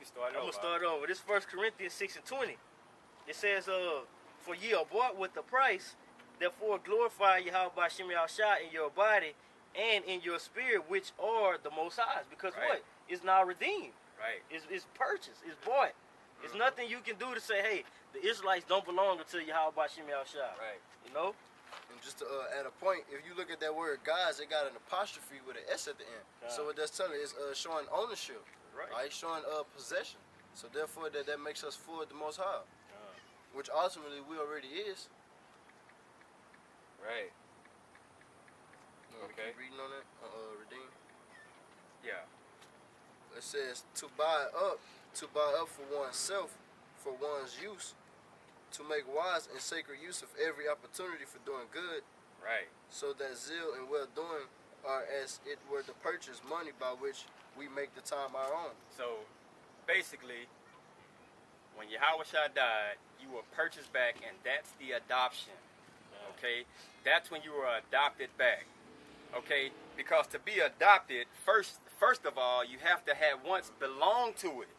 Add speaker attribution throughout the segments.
Speaker 1: start it
Speaker 2: I'm
Speaker 1: over.
Speaker 2: gonna start over. This 1 Corinthians 6:20. It says, "For ye are bought with the price, therefore glorify Yahweh B'Shem Yahushua in your body and in your spirit, which are the Most High's." Because
Speaker 1: Right.
Speaker 2: what? It's now redeemed.
Speaker 1: Right.
Speaker 2: It's purchased. It's bought. It's nothing you can do to say, hey, the Israelites don't belong until Yahweh B'Shem Yahushua.
Speaker 1: Right.
Speaker 2: You know?
Speaker 3: And just to add a point, if you look at that word "guys," it got an apostrophe with an S at the end. So what that's telling is showing ownership, right? Showing possession. So therefore, that makes us full of the Most High, which ultimately we already is.
Speaker 1: Right. Okay.
Speaker 3: Keep reading on that. Redeem.
Speaker 1: Yeah.
Speaker 3: It says to buy up for oneself, for one's use, to make wise and sacred use of every opportunity for doing good,
Speaker 1: Right.
Speaker 3: so that zeal and well-doing are as it were the purchase money by which we make the time our own.
Speaker 1: So, basically, when Yahushua died, you were purchased back, and that's the adoption. Okay? That's when you were adopted back. Okay? Because to be adopted, first of all, you have to have once belonged to it.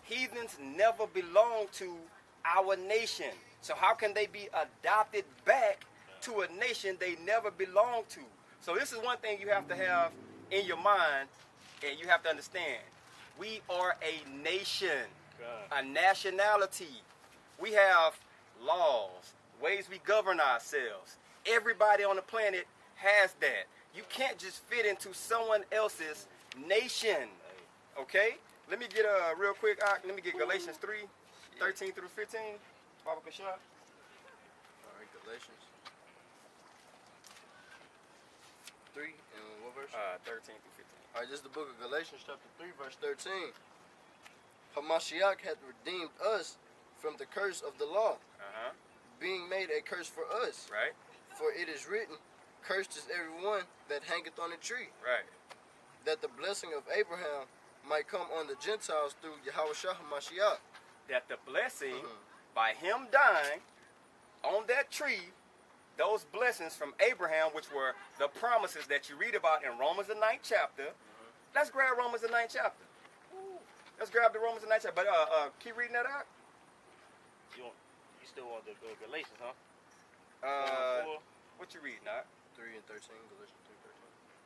Speaker 1: Heathens never belonged to our nation. So how can they be adopted back to a nation they never belonged to? So this is one thing you have to have in your mind, and you have to understand. We are a nation, a nationality. We have laws, ways we govern ourselves. Everybody on the planet has that. You can't just fit into someone else's nation. Okay? Let me get real quick, let me get Galatians 3, 13 through 15. Baba Kashab.
Speaker 3: All right, Galatians 3 and what verse?
Speaker 1: 13 through 15.
Speaker 3: All right, this is the book of Galatians, chapter 3, verse 13. Hamashiach hath redeemed us from the curse of the law, being made a curse for us.
Speaker 1: Right.
Speaker 3: For it is written, "Cursed is everyone that hangeth on a tree,"
Speaker 1: Right.
Speaker 3: that the blessing of Abraham might come on the Gentiles through Yahushua Hamashiach.
Speaker 1: That the blessing by him dying on that tree, those blessings from Abraham, which were the promises that you read about in Romans the 9th chapter. Let's grab Romans the 9th chapter. Let's grab the Romans the 9th chapter. But keep reading that out.
Speaker 2: You still want the Galatians, huh?
Speaker 1: What you reading, Doc?
Speaker 3: 3 and 13, Galatians 3, 13.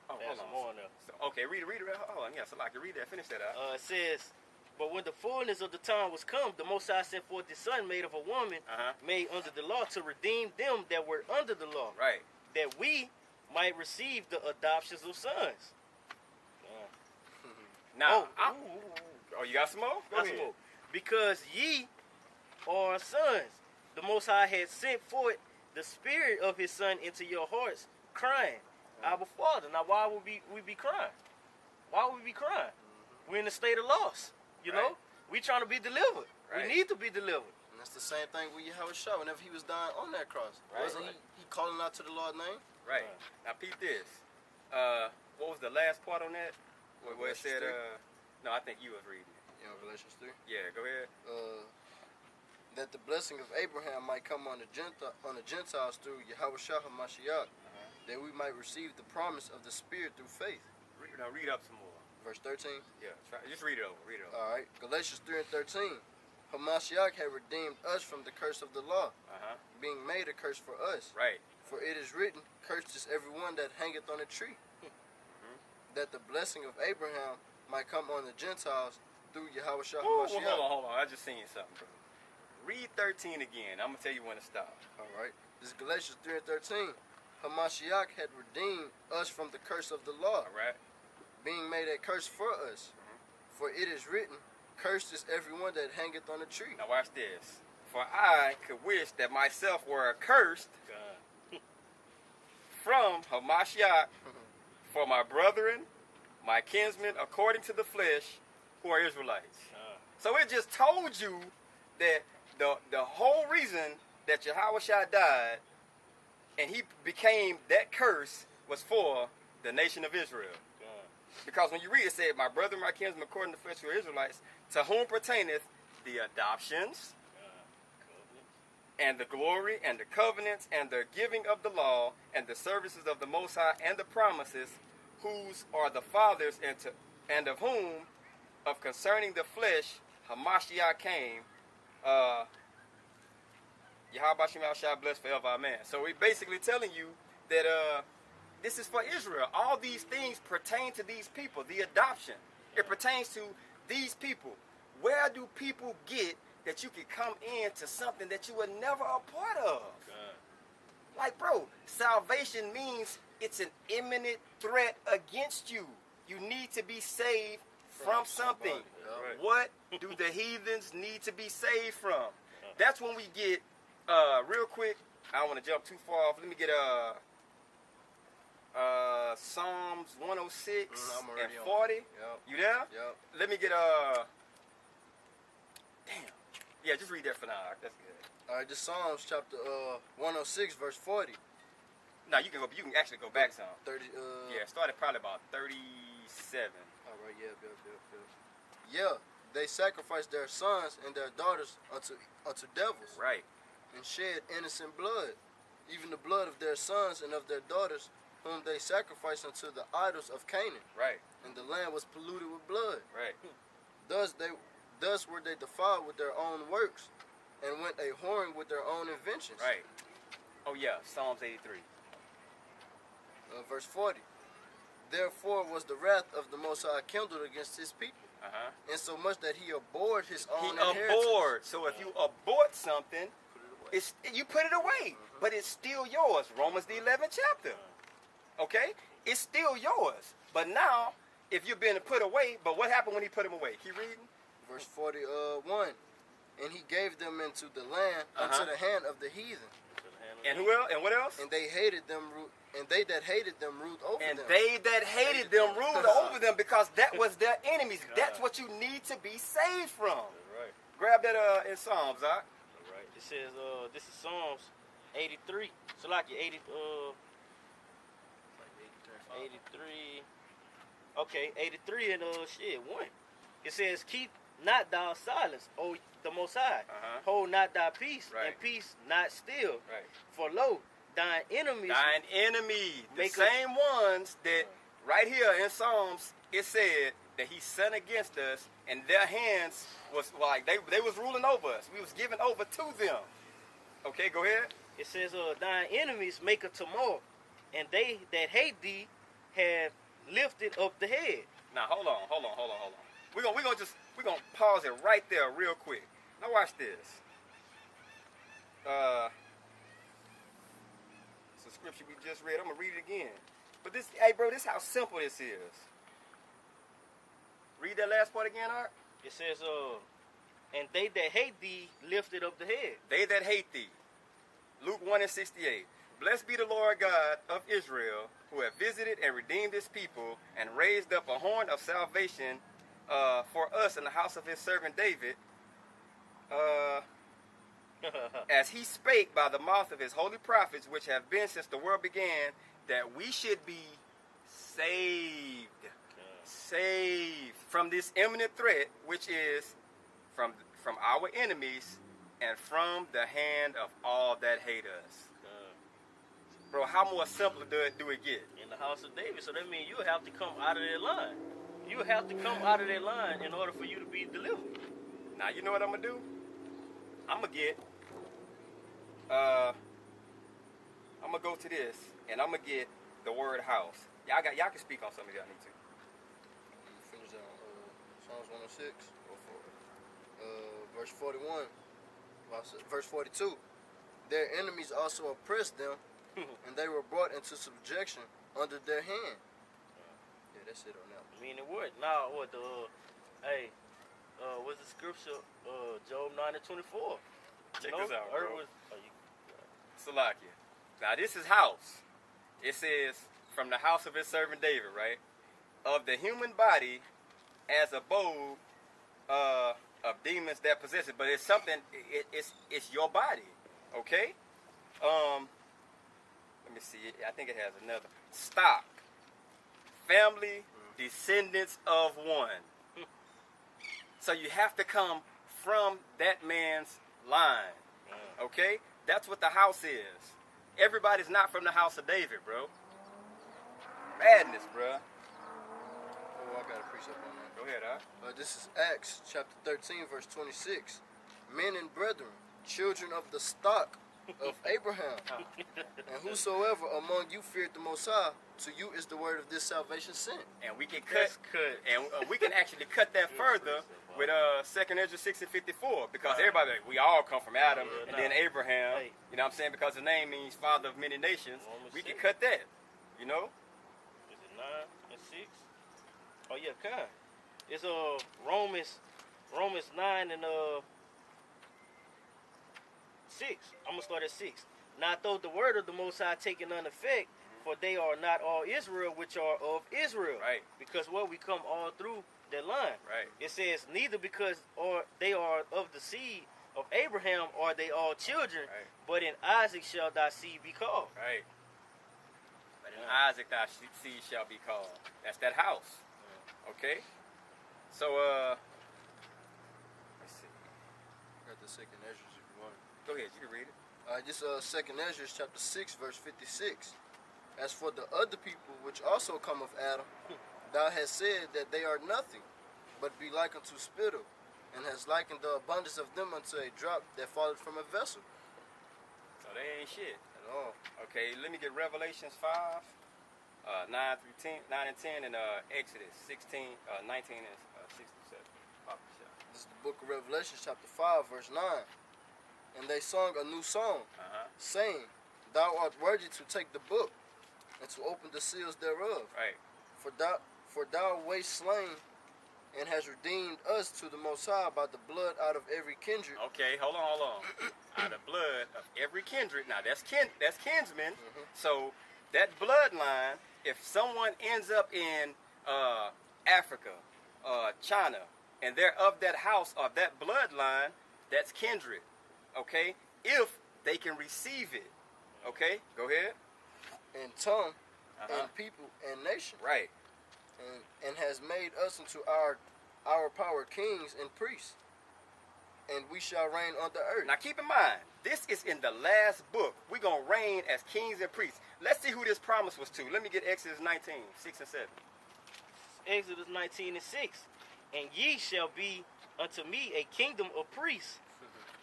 Speaker 1: Oh,
Speaker 2: There's some more in there.
Speaker 1: So, okay, read it. Hold on, yeah, so I can read that. Finish that out.
Speaker 2: It says, "But when the fullness of the time was come, the Most High sent forth His Son, made of a woman, made under the law, to redeem them that were under the law,
Speaker 1: Right.
Speaker 2: that we might receive the adoptions of sons."
Speaker 1: Now, you got some more? Go
Speaker 2: That's
Speaker 1: ahead.
Speaker 2: more. "Because ye are sons, the Most High had sent forth the Spirit of His Son into your hearts, crying, Abba, Father." Now, why would we be crying? Why would we be crying? We're in a state of loss. You know, we trying to be delivered.
Speaker 1: Right.
Speaker 2: We need to be delivered.
Speaker 3: And that's the same thing with Yahushua whenever he was dying on that cross.
Speaker 1: Right.
Speaker 3: Wasn't he calling out to the Lord's name?
Speaker 1: Right. Now, peep this. What was the last part on that? Where it said, no, I think you was reading it.
Speaker 3: You know, Galatians 3.
Speaker 1: Yeah, go ahead.
Speaker 3: That the blessing of Abraham might come on the Gentiles through Yahushua Hamashiach, that we might receive the promise of the Spirit through faith.
Speaker 1: Now, read up some more.
Speaker 3: Verse 13.
Speaker 1: Yeah, just read it over.
Speaker 3: All right, Galatians 3 and 13. Hamashiach had redeemed us from the curse of the law, being made a curse for us.
Speaker 1: Right.
Speaker 3: For it is written, "Cursed is everyone that hangeth on a tree," that the blessing of Abraham might come on the Gentiles through Yahushua Hamashiach.
Speaker 1: Hold on. I just seen something, bro. Read 13 again. I'm going to tell you when to stop.
Speaker 3: All right. This is Galatians 3 and 13. Hamashiach had redeemed us from the curse of the law,
Speaker 1: All right.
Speaker 3: being made a curse for us. For it is written, "Cursed is everyone that hangeth on a tree."
Speaker 1: Now, watch this. "For I could wish that myself were accursed from Hamashiach for my brethren, my kinsmen, according to the flesh, who are Israelites." So it just told you that the whole reason that Yahushua died and he became that curse was for the nation of Israel. Because when you read it, said, "My brother, my kinsmen, according to the flesh, who are Israelites, to whom pertaineth the adoptions and the glory and the covenants and the giving of the law and the services of the Most High and the promises, whose are the fathers and of whom of concerning the flesh, Hamashiach came. Yahweh Shema shall bless forever, amen. So we're basically telling you that this is for Israel. All these things pertain to these people. The adoption, it pertains to these people. Where do people get that you can come into something that you were never a part of? Like, bro, salvation means it's an imminent threat against you. You need to be saved from something. What do the heathens need to be saved from? That's when we get, real quick, I don't want to jump too far off. Let me get Psalms 106 and 40.
Speaker 3: Yep.
Speaker 1: You there?
Speaker 3: Yep.
Speaker 1: Let me get, damn. Yeah, just read that for now. That's good.
Speaker 3: All right, this Psalms chapter 106 verse 40.
Speaker 1: Now you can go. You can actually go back some.
Speaker 3: 30.
Speaker 1: Yeah, started probably about 37.
Speaker 3: All right. Yeah. Yeah. They sacrificed their sons and their daughters unto devils.
Speaker 1: Right.
Speaker 3: And shed innocent blood, even the blood of their sons and of their daughters, whom they sacrificed unto the idols of Canaan.
Speaker 1: Right.
Speaker 3: And the land was polluted with blood.
Speaker 1: Right.
Speaker 3: Thus were they defiled with their own works, and went a whoring with their own inventions.
Speaker 1: Right. Oh yeah, Psalms 83.
Speaker 3: Verse 40. Therefore was the wrath of the Most High kindled against his people, insomuch that he abhorred his own inheritance.
Speaker 1: Abhorred. So if you abort something, you put it away, but it's still yours. Romans the 11th chapter. Okay, it's still yours. But now, if you're being put away, but what happened when he put him away? Keep reading.
Speaker 3: Verse 41. And he gave them into the land unto the hand of the heathen.
Speaker 1: And who else? And what else?
Speaker 3: And they hated them. And they that hated them ruled over them.
Speaker 1: And they that hated them ruled over them, because that was their enemies. That's what you need to be saved from.
Speaker 2: Right.
Speaker 1: Grab that in Psalms, all right?
Speaker 2: Right. It says, this is Psalms 83. So like 83. Okay, 83 and 1. It says, keep not thou silence, O the Most High. Hold not thy peace, and peace not still.
Speaker 1: Right.
Speaker 2: For lo, thine enemies.
Speaker 1: The same ones that right here in Psalms, it said that he sent against us, and their hands was like they was ruling over us. We was given over to them. Okay, go ahead.
Speaker 2: It says, thine enemies make a tumult, and they that hate thee have lifted up the head.
Speaker 1: Now hold on. We're gonna pause it right there real quick. Now watch this. It's a scripture we just read. I'm gonna read it again. But this, hey bro, this is how simple this is. Read that last part again, Art.
Speaker 2: It says, and they that hate thee lifted up the head.
Speaker 1: They that hate thee. Luke 1:68. Blessed be the Lord God of Israel, who have visited and redeemed his people, and raised up a horn of salvation for us in the house of his servant David, as he spake by the mouth of his holy prophets, which have been since the world began, that we should be saved from this imminent threat, which is from our enemies and from the hand of all that hate us. Bro, how more simple do it get?
Speaker 2: In the house of David. So that means you have to come out of that line. You have to come out of that line in order for you to be delivered.
Speaker 1: Now, you know what I'm going to do? I'm going to get, I'm going to go to this, and I'm going to get the word house. Y'all can speak on something y'all need to.
Speaker 3: Finish on Psalms 106. Go for it. Verse 41. Verse 42. Their enemies also oppressed them, and they were brought into subjection under their hand. Yeah, that's it on that one.
Speaker 2: Meaning what? Now, what what's the scripture? Job 9:24.
Speaker 1: Check this out, bro. Salakia. Now, this is house. It says, from the house of his servant David, right? Of the human body as abode of demons that possess it. But it's something, it's your body, okay? Let me see. I think it has another. Stock. Family, descendants of one. So you have to come from that man's line. Okay? That's what the house is. Everybody's not from the house of David, bro. Madness, bro.
Speaker 3: Oh, I got a precept on that.
Speaker 1: Go ahead, huh?
Speaker 3: This is Acts chapter 13, verse 26. Men and brethren, children of the stock of Abraham, and whosoever among you feared the Most High, to you is the word of this salvation sent.
Speaker 1: And we can we can actually cut that further with 2nd Ezra 6 and 54, because everybody, we all come from Adam and then Abraham. You know what I'm saying? Because the name means father of many nations. We can cut that. You know?
Speaker 2: Is it 9 and 6? Oh yeah, kind. It's Romans 9 and 6. I'm gonna start at 6. Now though the word of the Most High taken none effect, for they are not all Israel which are of Israel.
Speaker 1: Right.
Speaker 2: Because we come all through that line.
Speaker 1: Right.
Speaker 2: It says neither because they are of the seed of Abraham are they all children, but in Isaac shall thy seed be called.
Speaker 1: Right. But in Isaac thy seed shall be called. That's that house. Okay. So let's see.
Speaker 3: Got the 2nd Ezra if you want.
Speaker 1: Go ahead, you can read it.
Speaker 3: This 2nd Ezra chapter 6 verse 56. As for the other people which also come of Adam, thou hast said that they are nothing, but be like unto spittle, and hast likened the abundance of them unto a drop that falleth from a vessel.
Speaker 1: So they ain't shit
Speaker 3: At all.
Speaker 1: Okay, let me get Revelations 5, 9 and 10, and Exodus 16, 19 and 67.
Speaker 3: This is the book of Revelation chapter 5 verse 9. And they sung a new song, saying, Thou art worthy to take the book, and to open the seals thereof.
Speaker 1: Right.
Speaker 3: For thou wast slain, and has redeemed us to the Most High by the blood out of every kindred.
Speaker 1: Okay, hold on. Out of blood of every kindred. Now that's kinsmen. So that bloodline, if someone ends up in Africa, China, and they're of that house or that bloodline, that's kindred. Okay? If they can receive it. Okay? Go ahead.
Speaker 3: And tongue, and people, and nation.
Speaker 1: Right.
Speaker 3: And has made us into our power kings and priests. And we shall reign on the earth.
Speaker 1: Now keep in mind, this is in the last book. We're going to reign as kings and priests. Let's see who this promise was to. Let me get Exodus 19, 6 and 7.
Speaker 2: Exodus 19 and 6. And ye shall be unto me a kingdom of priests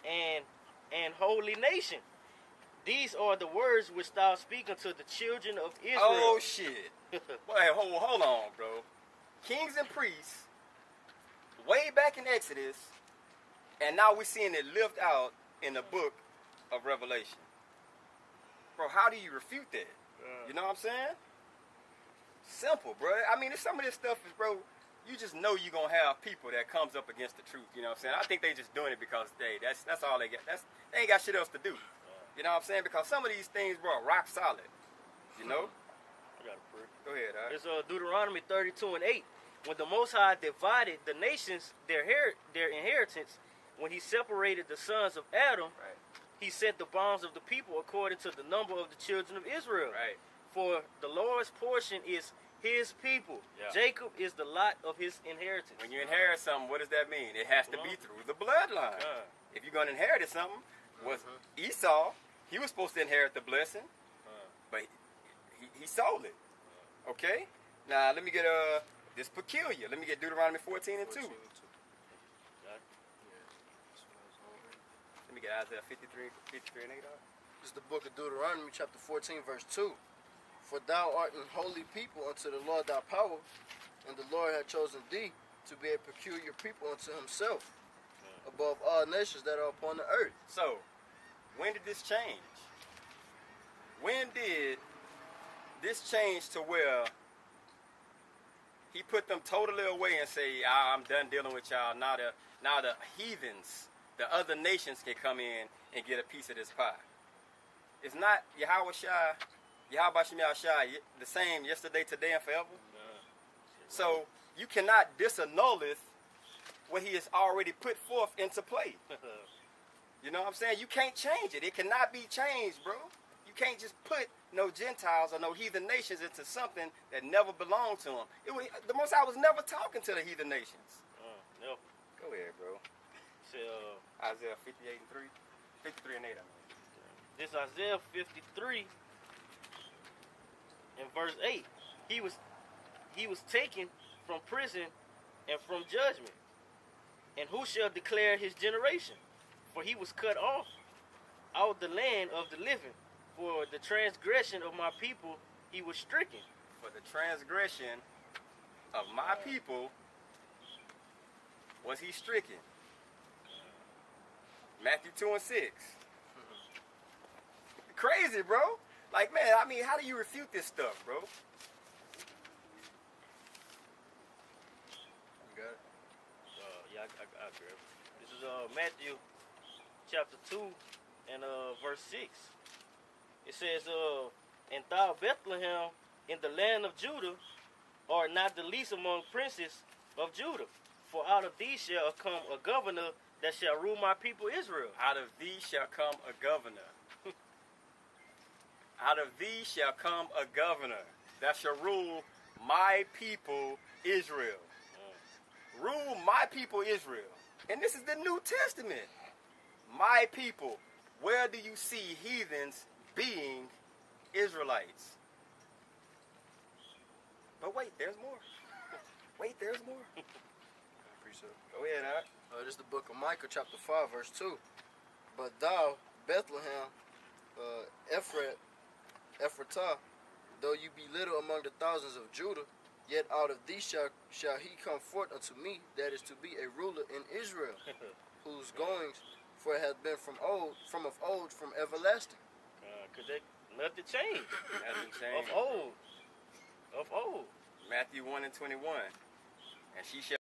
Speaker 2: and holy nation. These are the words which thou speak unto the children of Israel.
Speaker 1: Oh, shit. Wait, hold on, bro. Kings and priests, way back in Exodus, and now we're seeing it lived out in the book of Revelation. Bro, how do you refute that? You know what I'm saying? Simple, bro. I mean, some of this stuff is, bro, you just know you're going to have people that comes up against the truth. You know what I'm saying? I think they just doing it because that's all they got. They ain't got shit else to do. You know what I'm saying? Because some of these things, bro, are rock solid. You know?
Speaker 2: I got a prayer.
Speaker 1: Go ahead, all right.
Speaker 2: It's Deuteronomy 32 and 8. When the Most High divided the nations, their inheritance, when he separated the sons of Adam, he set the bounds of the people according to the number of the children of Israel.
Speaker 1: Right.
Speaker 2: For the Lord's portion is his people.
Speaker 1: Yeah.
Speaker 2: Jacob is the lot of his inheritance.
Speaker 1: When you inherit something, what does that mean? It has to be through the bloodline. If you're going to inherit something, was Esau, he was supposed to inherit the blessing, but he sold it. Okay? Now, let me get this peculiar. Let me get Deuteronomy 14 and 2. Let me get Isaiah 53 and 8.
Speaker 3: This is the book of Deuteronomy chapter 14 verse 2. For thou art an holy people unto the Lord thy power, and the Lord hath chosen thee to be a peculiar people unto himself, above all nations that are upon the earth.
Speaker 1: So, when did this change? When did this change to where he put them totally away and say, I'm done dealing with y'all. Now the heathens, the other nations can come in and get a piece of this pie. It's not Yahweh Shem Yahshai, the same yesterday, today, and forever. So you cannot disannulleth what he has already put forth into play. You know what I'm saying? You can't change it. It cannot be changed, bro. You can't just put no Gentiles or no heathen nations into something that never belonged to them. The Most High was never talking to the heathen nations.
Speaker 2: Never.
Speaker 1: Go ahead, bro. Isaiah 58 and 3. 53 and 8, I mean.
Speaker 2: This Isaiah 53 in verse 8. He was taken from prison and from judgment. And who shall declare his generation? For he was cut off out the land of the living. For the transgression of my people he was stricken.
Speaker 1: For the transgression of my people was he stricken. Matthew 2 and 6. Crazy, bro. Like, man, I mean, how do you refute this stuff, bro?
Speaker 3: You got it?
Speaker 2: Yeah, I agree. This is Matthew chapter 2 and verse 6. It says, and thou Bethlehem in the land of Judah art not the least among princes of Judah. For out of thee shall come a governor that shall rule my people Israel.
Speaker 1: Out of thee shall come a governor. Out of thee shall come a governor that shall rule my people Israel. Rule my people Israel. And this is the New Testament. My people. Where do you see heathens being Israelites? But wait, there's more. Wait, there's more.
Speaker 3: Appreciate it.
Speaker 1: Go ahead, Art.
Speaker 3: This is the book of Micah, chapter 5, verse 2. But thou, Bethlehem, Ephratah, though you be little among the thousands of Judah, yet out of thee shall he come forth unto me, that is to be a ruler in Israel, whose goings for it hath been from everlasting.
Speaker 2: Cause nothing changed.
Speaker 1: Nothing changed.
Speaker 2: Of old.
Speaker 1: Matthew 1 and 21. And she shall